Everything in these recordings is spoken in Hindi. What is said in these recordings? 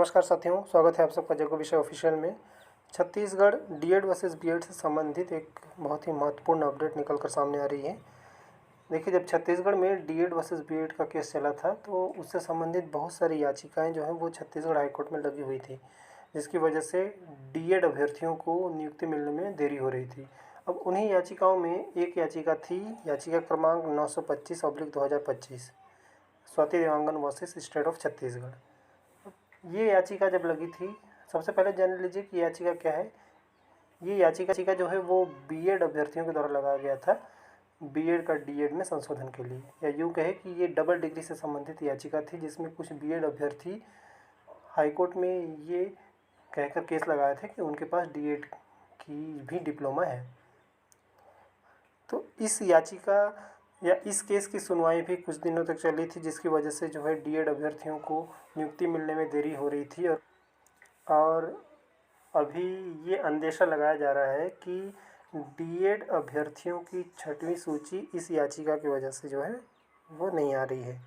नमस्कार साथियों, स्वागत है आप सबका जग्गू विषय ऑफिशियल में। छत्तीसगढ़ डीएड वर्सेस बीएड से संबंधित एक बहुत ही महत्वपूर्ण अपडेट निकल कर सामने आ रही है। देखिए, जब छत्तीसगढ़ में डीएड वर्सेस बीएड का केस चला था तो उससे संबंधित बहुत सारी याचिकाएं जो हैं वो छत्तीसगढ़ हाईकोर्ट में लगी हुई थी, जिसकी वजह से डीएड अभ्यर्थियों को नियुक्ति मिलने में देरी हो रही थी। अब उन्हीं याचिकाओं में एक याचिका थी, याचिका क्रमांक 925/2025, Swati Dewangan versus state of Chhattisgarh. ये याचिका जब लगी थी, सबसे पहले जान लीजिए कि याचिका क्या है। ये याचिका जो है वो बीएड अभ्यर्थियों के द्वारा लगाया गया था, बीएड का डीएड में संशोधन के लिए, या यूँ कहे कि ये डबल डिग्री से संबंधित याचिका थी, जिसमें कुछ बीएड अभ्यर्थी हाईकोर्ट में ये कहकर केस लगाए थे कि उनके पास डीएड की भी डिप्लोमा है। तो इस याचिका या इस केस की सुनवाई भी कुछ दिनों तक चली थी, जिसकी वजह से जो है डीएड अभ्यर्थियों को नियुक्ति मिलने में देरी हो रही थी। और अभी ये अंदेशा लगाया जा रहा है कि डीएड अभ्यर्थियों की 6वीं सूची इस याचिका की वजह से जो है वो नहीं आ रही है।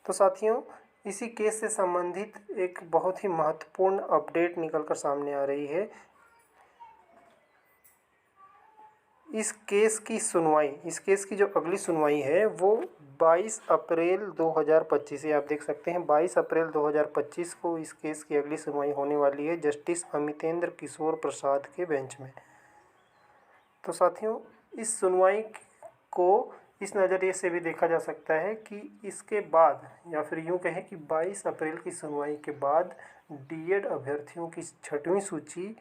तो साथियों, इसी केस से संबंधित एक बहुत ही महत्वपूर्ण अपडेट निकल कर सामने आ रही है। इस केस की जो अगली सुनवाई है वो 22 अप्रैल 2025 है। आप देख सकते हैं 22 अप्रैल 2025 को इस केस की अगली सुनवाई होने वाली है, जस्टिस अमितेंद्र किशोर प्रसाद के बेंच में। तो साथियों, इस सुनवाई को इस नज़रिए से भी देखा जा सकता है कि इसके बाद, या फिर यूँ कहें कि 22 अप्रैल की सुनवाई के बाद डीएड अभ्यर्थियों की 6वीं सूची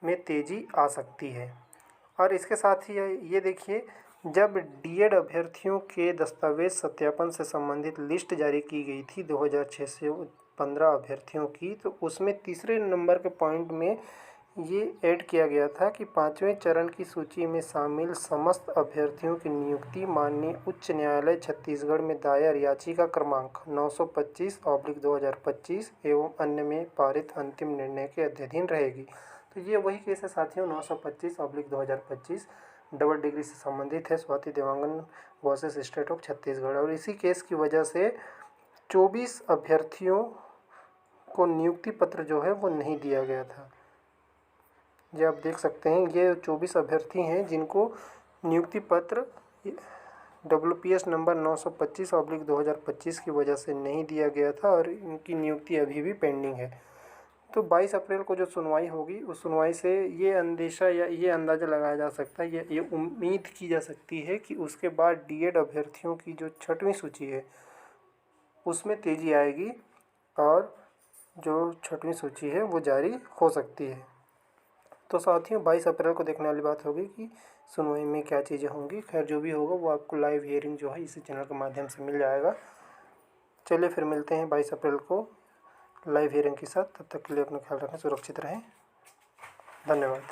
में तेज़ी आ सकती है। और इसके साथ ही ये देखिए, जब डीएड अभ्यर्थियों के दस्तावेज सत्यापन से संबंधित लिस्ट जारी की गई थी 2006 से 15 अभ्यर्थियों की, तो उसमें तीसरे नंबर के पॉइंट में ये ऐड किया गया था कि 5वें चरण की सूची में शामिल समस्त अभ्यर्थियों की नियुक्ति माननीय उच्च न्यायालय छत्तीसगढ़ में दायर याचिका क्रमांक 925/2025 एवं अन्य में पारित अंतिम निर्णय के अध्ययन रहेगी। तो ये वही केस है साथियों, 925/2025 डबल डिग्री से संबंधित है, Swati Dewangan versus state of Chhattisgarh. और इसी केस की वजह से 24 अभ्यर्थियों को नियुक्ति पत्र जो है वो नहीं दिया गया था। ये आप देख सकते हैं, ये 24 अभ्यर्थी हैं जिनको नियुक्ति पत्र WPS नंबर 925/2025 की वजह से नहीं दिया गया था और इनकी नियुक्ति अभी भी पेंडिंग है। तो 22 अप्रैल को जो सुनवाई होगी, उस सुनवाई से ये अंदेशा या ये अंदाज़ा लगाया जा सकता है, ये उम्मीद की जा सकती है कि उसके बाद डीएड अभ्यर्थियों की जो 6वीं सूची है उसमें तेज़ी आएगी और जो 6वीं सूची है वो जारी हो सकती है। तो साथियों, 22 अप्रैल को देखने वाली बात होगी कि सुनवाई में क्या चीज़ें होंगी। खैर, जो भी होगा वो आपको लाइव हियरिंग जो है इसी चैनल के माध्यम से मिल जाएगा। चलिए फिर मिलते हैं 22 अप्रैल को लाइव हियरिंग के साथ। तब तक के लिए अपना ख्याल रखें, सुरक्षित रहें। धन्यवाद।